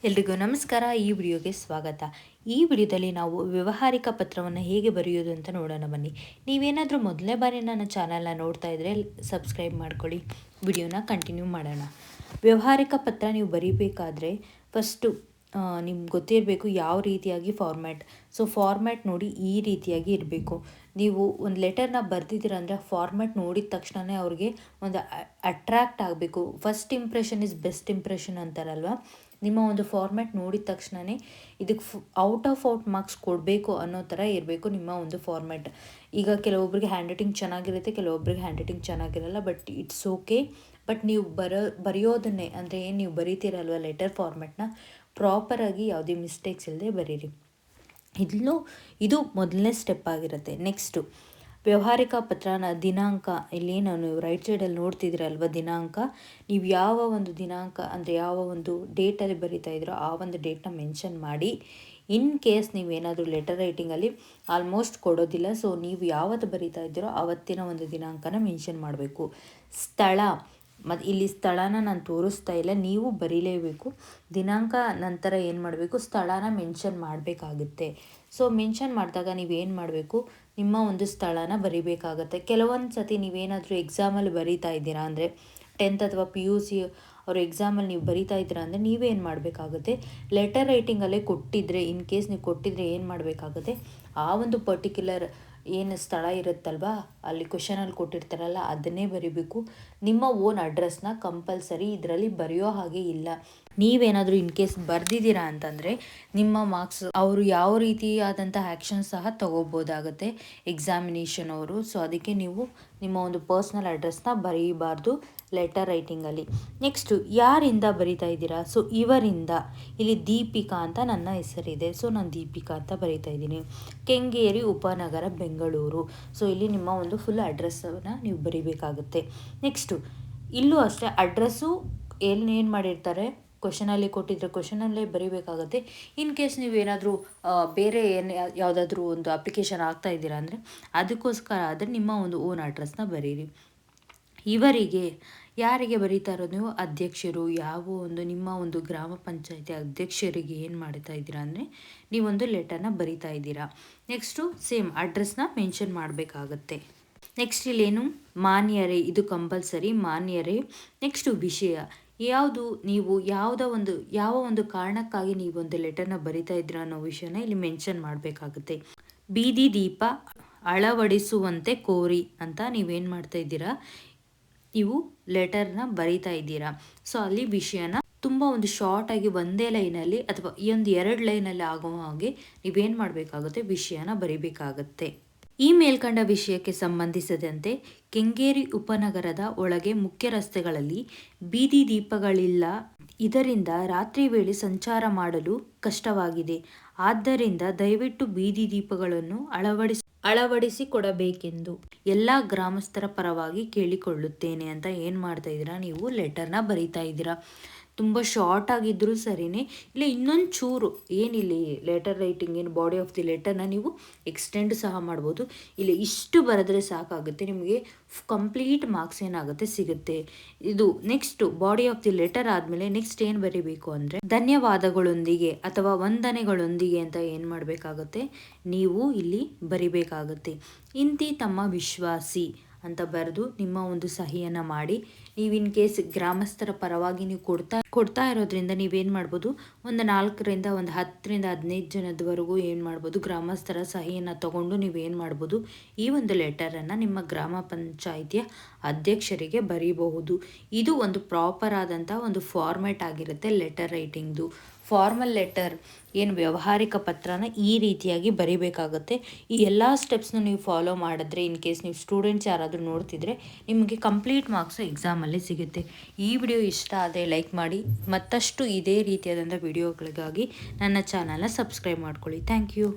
ಎಲ್ರಿಗೂ ನಮಸ್ಕಾರ. ಈ ವಿಡಿಯೋಗೆ ಸ್ವಾಗತ. ಈ ವಿಡಿಯೋದಲ್ಲಿ ನಾವು ವ್ಯಾವಹಾರಿಕ ಪತ್ರವನ್ನು ಹೇಗೆ ಬರೆಯೋದು ಅಂತ ನೋಡೋಣ ಬನ್ನಿ. ನೀವೇನಾದರೂ ಮೊದಲನೇ ಬಾರಿ ನನ್ನ ಚಾನಲ್ನ ನೋಡ್ತಾ ಇದ್ದರೆ ಸಬ್ಸ್ಕ್ರೈಬ್ ಮಾಡ್ಕೊಳ್ಳಿ. ವಿಡಿಯೋನ ಕಂಟಿನ್ಯೂ ಮಾಡೋಣ. ವ್ಯಾವಹಾರಿಕ ಪತ್ರ ನೀವು ಬರೀಬೇಕಾದ್ರೆ ಫಸ್ಟು ನಿಮ್ಗೆ ಗೊತ್ತಿರಬೇಕು ಯಾವ ರೀತಿಯಾಗಿ ಫಾರ್ಮ್ಯಾಟ್. ಸೊ ಫಾರ್ಮ್ಯಾಟ್ ನೋಡಿ ಈ ರೀತಿಯಾಗಿ ಇರಬೇಕು. ನೀವು ಒಂದು ಲೆಟರ್ನ ಬರೆದಿದ್ದೀರ ಅಂದರೆ ಫಾರ್ಮ್ಯಾಟ್ ನೋಡಿದ ತಕ್ಷಣವೇ ಅವ್ರಿಗೆ ಒಂದು ಅಟ್ರ್ಯಾಕ್ಟ್ ಆಗಬೇಕು. First impression is best impression ಅಂತಾರಲ್ವ, ನಿಮ್ಮ ಒಂದು ಫಾರ್ಮ್ಯಾಟ್ ನೋಡಿದ ತಕ್ಷಣವೇ ಇದಕ್ಕೆ ಔಟ್ ಆಫ್ ಮಾರ್ಕ್ಸ್ ಕೊಡಬೇಕು ಅನ್ನೋ ಥರ ಇರಬೇಕು ನಿಮ್ಮ ಒಂದು ಫಾರ್ಮ್ಯಾಟ್. ಈಗ ಕೆಲವೊಬ್ರಿಗೆ ಹ್ಯಾಂಡ್ ರೈಟಿಂಗ್ ಚೆನ್ನಾಗಿರುತ್ತೆ, ಕೆಲವೊಬ್ರಿಗೆ ಹ್ಯಾಂಡ್ ರೈಟಿಂಗ್ ಚೆನ್ನಾಗಿರಲ್ಲ, ಬಟ್ ಇಟ್ಸ್ ಓಕೆ. ಬಟ್ ನೀವು ಬರೆಯೋದನ್ನೇ ಅಂದರೆ ಏನು ನೀವು ಬರೀತೀರಲ್ವ ಲೆಟರ್ ಫಾರ್ಮ್ಯಾಟ್ನ ಪ್ರಾಪರಾಗಿ ಯಾವುದೇ ಮಿಸ್ಟೇಕ್ಸ್ ಇಲ್ಲದೆ ಬರೀರಿ. ಇದು ಮೊದಲನೇ ಸ್ಟೆಪ್ ಆಗಿರುತ್ತೆ. ನೆಕ್ಸ್ಟು ವ್ಯಾವಹಾರಿಕ ಪತ್ರನ ದಿನಾಂಕ, ಇಲ್ಲಿ ನಾನು ರೈಟ್ ಸೈಡಲ್ಲಿ ನೋಡ್ತಿದ್ದೀರಲ್ವ ದಿನಾಂಕ, ನೀವು ಯಾವ ಒಂದು ದಿನಾಂಕ ಅಂದರೆ ಯಾವ ಒಂದು ಡೇಟಲ್ಲಿ ಬರಿತಾ ಇದ್ರೋ ಆ ಒಂದು ಡೇಟ್ನ ಮೆನ್ಷನ್ ಮಾಡಿ. ಇನ್ ಕೇಸ್ ನೀವೇನಾದರೂ ಲೆಟರ್ ರೈಟಿಂಗಲ್ಲಿ ಆಲ್ಮೋಸ್ಟ್ ಕೊಡೋದಿಲ್ಲ, ಸೊ ನೀವು ಯಾವತ್ತು ಬರಿತಾ ಇದ್ದೀರೋ ಆವತ್ತಿನ ಒಂದು ದಿನಾಂಕನ ಮೆನ್ಷನ್ ಮಾಡಬೇಕು. ಸ್ಥಳ, ಮತ್ತು ಇಲ್ಲಿ ಸ್ಥಳನ ನಾನು ತೋರಿಸ್ತಾ ಇಲ್ಲ, ನೀವು ಬರೀಲೇಬೇಕು. ದಿನಾಂಕ ನಂತರ ಏನು ಮಾಡಬೇಕು, ಸ್ಥಳನ ಮೆನ್ಷನ್ ಮಾಡಬೇಕಾಗುತ್ತೆ. ಸೊ ಮೆನ್ಷನ್ ಮಾಡಿದಾಗ ನೀವೇನು ಮಾಡಬೇಕು, ನಿಮ್ಮ ಒಂದು ಸ್ಥಳನ ಬರಿಬೇಕಾಗತ್ತೆ. ಕೆಲವೊಂದು ಸತಿ ನೀವೇನಾದರೂ ಎಕ್ಸಾಮಲ್ಲಿ ಬರೀತಾ ಇದ್ದೀರಾ ಅಂದರೆ 10th ಅಥವಾ PUC ಅವ್ರ ಎಕ್ಸಾಮಲ್ಲಿ ನೀವು ಬರೀತಾ ಇದ್ದೀರಾ ಅಂದರೆ ನೀವೇನು ಮಾಡಬೇಕಾಗುತ್ತೆ, ಲೆಟರ್ ರೈಟಿಂಗಲ್ಲೇ ಕೊಟ್ಟಿದ್ದರೆ, ಇನ್ ಕೇಸ್ ನೀವು ಕೊಟ್ಟಿದ್ರೆ ಏನು ಮಾಡಬೇಕಾಗುತ್ತೆ, ಆ ಒಂದು ಪರ್ಟಿಕ್ಯುಲರ್ ಏನು ಸ್ಥಳ ಇರುತ್ತಲ್ವ ಅಲ್ಲಿ ಕ್ವಶನಲ್ಲಿ ಕೊಟ್ಟಿರ್ತಾರಲ್ಲ ಅದನ್ನೇ ಬರಿಬೇಕು. ನಿಮ್ಮ ಓನ್ ಅಡ್ರೆಸ್ನ ಕಂಪಲ್ಸರಿ ಇದರಲ್ಲಿ ಬರೆಯೋ ಹಾಗೆ ಇಲ್ಲ. ನೀವೇನಾದರೂ ಇನ್ ಕೇಸ್ ಬರೆದಿದ್ದೀರಾ ಅಂತಂದರೆ ನಿಮ್ಮ ಮಾರ್ಕ್ಸ್ ಅವರು ಯಾವ ರೀತಿಯಾದಂಥ ಆ್ಯಕ್ಷನ್ ಸಹ ತಗೋಬೋದಾಗುತ್ತೆ ಎಕ್ಸಾಮಿನೇಷನ್ ಅವರು. ಸೊ ಅದಕ್ಕೆ ನೀವು ನಿಮ್ಮ ಒಂದು ಪರ್ಸ್ನಲ್ ಅಡ್ರೆಸ್ನ ಬರೀಬಾರ್ದು ಲೆಟರ್ ರೈಟಿಂಗಲ್ಲಿ. ನೆಕ್ಸ್ಟು ಯಾರಿಂದ ಬರಿತಾ ಇದ್ದೀರಾ, ಸೊ ಇವರಿಂದ, ಇಲ್ಲಿ ದೀಪಿಕಾ ಅಂತ ನನ್ನ ಹೆಸರಿದೆ, ಸೊ ನಾನು ದೀಪಿಕಾ ಅಂತ ಬರಿತಾ ಇದ್ದೀನಿ. ಕೆಂಗೇರಿ ಉಪನಗರ ಬೆಂಗಳೂರು. ಸೊ ಇಲ್ಲಿ ನಿಮ್ಮ ಒಂದು ಫುಲ್ ಅಡ್ರೆಸ್ಸನ್ನು ನೀವು ಬರಿಬೇಕಾಗುತ್ತೆ. ನೆಕ್ಸ್ಟು ಇಲ್ಲೂ ಅಷ್ಟೇ ಅಡ್ರೆಸ್ಸು ಏನು ಮಾಡಿರ್ತಾರೆ ಕ್ವಶನಲ್ಲಿ ಕೊಟ್ಟಿದ್ರೆ ಕ್ವಶನಲ್ಲೇ ಬರೀಬೇಕಾಗತ್ತೆ. ಇನ್ ಕೇಸ್ ನೀವೇನಾದರೂ ಬೇರೆ ಯಾವುದಾದ್ರೂ ಒಂದು ಅಪ್ಲಿಕೇಶನ್ ಆಗ್ತಾ ಇದ್ದೀರಾ ಅಂದರೆ ಅದಕ್ಕೋಸ್ಕರ ಆದರೆ ನಿಮ್ಮ ಒಂದು ಓನ್ ಅಡ್ರೆಸ್ನ ಬರೀರಿ. ಇವರಿಗೆ ಯಾರಿಗೆ ಬರೀತಾ ಇರೋದು ನೀವು, ಅಧ್ಯಕ್ಷರು, ಯಾವ ಒಂದು ನಿಮ್ಮ ಒಂದು ಗ್ರಾಮ ಪಂಚಾಯತಿ ಅಧ್ಯಕ್ಷರಿಗೆ ಏನು ಮಾಡ್ತಾ ಇದ್ದೀರಾ ಅಂದರೆ ನೀವೊಂದು ಲೆಟರ್ನ ಬರಿತಾ ಇದ್ದೀರಾ. ನೆಕ್ಸ್ಟು ಸೇಮ್ ಅಡ್ರೆಸ್ನ ಮೆನ್ಷನ್ ಮಾಡಬೇಕಾಗತ್ತೆ. ನೆಕ್ಸ್ಟ್ ಇಲ್ಲೇನು ಮಾನ್ಯರೇ, ಇದು ಕಂಪಲ್ಸರಿ ಮಾನ್ಯರೇ. ನೆಕ್ಸ್ಟು ವಿಷಯ ಯಾವುದು, ನೀವು ಯಾವ ಒಂದು ಕಾರಣಕ್ಕಾಗಿ ನೀವೊಂದು ಲೆಟರ್ನ ಬರಿತಾ ಇದ್ದೀರಾ ಅನ್ನೋ ವಿಷಯನ ಇಲ್ಲಿ ಮೆನ್ಷನ್ ಮಾಡಬೇಕಾಗುತ್ತೆ. ಬೀದಿ ದೀಪ ಅಳವಡಿಸುವಂತೆ ಕೋರಿ ಅಂತ ನೀವೇನು ಮಾಡ್ತಾ ಇದ್ದೀರಾ, ನೀವು ಲೆಟರ್ನ ಬರಿತಾ ಇದ್ದೀರಾ. ಸೊ ಅಲ್ಲಿ ವಿಷಯನ ತುಂಬ ಒಂದು ಶಾರ್ಟಾಗಿ ಒಂದೇ ಲೈನಲ್ಲಿ ಅಥವಾ ಈ ಒಂದು 2 ಲೈನಲ್ಲಿ ಆಗೋ ಹಾಗೆ ನೀವೇನು ಮಾಡಬೇಕಾಗುತ್ತೆ, ವಿಷಯನ ಬರಿಬೇಕಾಗತ್ತೆ. ಈ ಮೇಲ್ಕಂಡ ವಿಷಯಕ್ಕೆ ಸಂಬಂಧಿಸಿದಂತೆ ಕೆಂಗೇರಿ ಉಪನಗರದ ಒಳಗೆ ಮುಖ್ಯ ರಸ್ತೆಗಳಲ್ಲಿ ಬೀದಿ ದೀಪಗಳಿಲ್ಲ. ಇದರಿಂದ ರಾತ್ರಿ ವೇಳೆ ಸಂಚಾರ ಮಾಡಲು ಕಷ್ಟವಾಗಿದೆ. ಆದ್ದರಿಂದ ದಯವಿಟ್ಟು ಬೀದಿ ದೀಪಗಳನ್ನು ಅಳವಡಿಸಿಕೊಡಬೇಕೆಂದು ಎಲ್ಲ ಗ್ರಾಮಸ್ಥರ ಪರವಾಗಿ ಕೇಳಿಕೊಳ್ಳುತ್ತೇನೆ ಅಂತ ಏನು ಮಾಡ್ತಾ ಇದ್ದೀರಾ, ನೀವು ಲೆಟರ್ನ ಬರಿತಾ ಇದ್ದೀರಾ. ತುಂಬ ಶಾರ್ಟ್ ಆಗಿದ್ದರೂ ಸರಿನೇ. ಇಲ್ಲ ಇನ್ನೊಂದು ಚೂರು ಏನಿಲ್ಲಿ ಲೆಟರ್ ರೈಟಿಂಗ್ ಏನು ಬಾಡಿ ಆಫ್ ದಿ ಲೆಟರ್ನ ನೀವು ಎಕ್ಸ್ಟೆಂಡ್ ಸಹ ಮಾಡ್ಬೋದು. ಇಲ್ಲಿ ಇಷ್ಟು ಬರೆದ್ರೆ ಸಾಕಾಗುತ್ತೆ, ನಿಮಗೆ ಕಂಪ್ಲೀಟ್ ಮಾರ್ಕ್ಸ್ ಏನಾಗುತ್ತೆ ಸಿಗುತ್ತೆ. ಇದು next body of the letter ಆದಮೇಲೆ ನೆಕ್ಸ್ಟ್ ಏನು ಬರೀಬೇಕು ಅಂದರೆ ಧನ್ಯವಾದಗಳೊಂದಿಗೆ ಅಥವಾ ವಂದನೆಗಳೊಂದಿಗೆ ಅಂತ ಏನು ಮಾಡಬೇಕಾಗುತ್ತೆ, ನೀವು ಇಲ್ಲಿ ಬರಿಬೇಕಾಗುತ್ತೆ. ಇಂತಿ ತಮ್ಮ ವಿಶ್ವಾಸಿ ಅಂತ ಬರೆದು ನಿಮ್ಮ ಒಂದು ಸಹಿಯನ್ನು ಮಾಡಿ. ನೀವು ಇನ್ ಕೇಸ್ ಗ್ರಾಮಸ್ಥರ ಪರವಾಗಿ ನೀವು ಕೊಡ್ತಾ ಇರೋದ್ರಿಂದ ನೀವೇನು ಮಾಡ್ಬೋದು, ಒಂದು 4ರಿಂದ ಒಂದು 10ರಿಂದ 15 ಜನದವರೆಗೂ ಏನು ಮಾಡ್ಬೋದು, ಗ್ರಾಮಸ್ಥರ ಸಹಿಯನ್ನು ತಗೊಂಡು ನೀವೇನು ಮಾಡ್ಬೋದು, ಈ ಒಂದು ಲೆಟರನ್ನು ನಿಮ್ಮ ಗ್ರಾಮ ಪಂಚಾಯಿತಿಯ ಅಧ್ಯಕ್ಷರಿಗೆ ಬರೀಬಹುದು. ಇದು ಒಂದು ಪ್ರಾಪರ್ ಆದಂಥ ಒಂದು ಫಾರ್ಮ್ಯಾಟ್ ಆಗಿರುತ್ತೆ ಲೆಟರ್ ರೈಟಿಂಗ್ದು. ಫಾರ್ಮಲ್ ಲೆಟರ್ ಏನು ವ್ಯಾವಹಾರಿಕ ಪತ್ರನ ಈ ರೀತಿಯಾಗಿ ಬರೀಬೇಕಾಗುತ್ತೆ. ಈ ಎಲ್ಲ ಸ್ಟೆಪ್ಸ್ನ ನೀವು ಫಾಲೋ ಮಾಡಿದ್ರೆ, ಇನ್ ಕೇಸ್ ನೀವು ಸ್ಟೂಡೆಂಟ್ಸ್ ಯಾರಾದರೂ ನೋಡ್ತಿದ್ರೆ ನಿಮಗೆ ಕಂಪ್ಲೀಟ್ ಮಾರ್ಕ್ಸು ಎಕ್ಸಾಮಲ್ಲಿ ಸಿಗುತ್ತೆ. ಈ ವಿಡಿಯೋ ಇಷ್ಟ ಆದರೆ ಲೈಕ್ ಮಾಡಿ. ಮತ್ತಷ್ಟು ಇದೇ ರೀತಿಯಾದಂಥ ವಿಡಿಯೋಗಳಿಗಾಗಿ ನನ್ನ ಚಾನಲ್ನ ಸಬ್ಸ್ಕ್ರೈಬ್ ಮಾಡ್ಕೊಳ್ಳಿ. Thank you.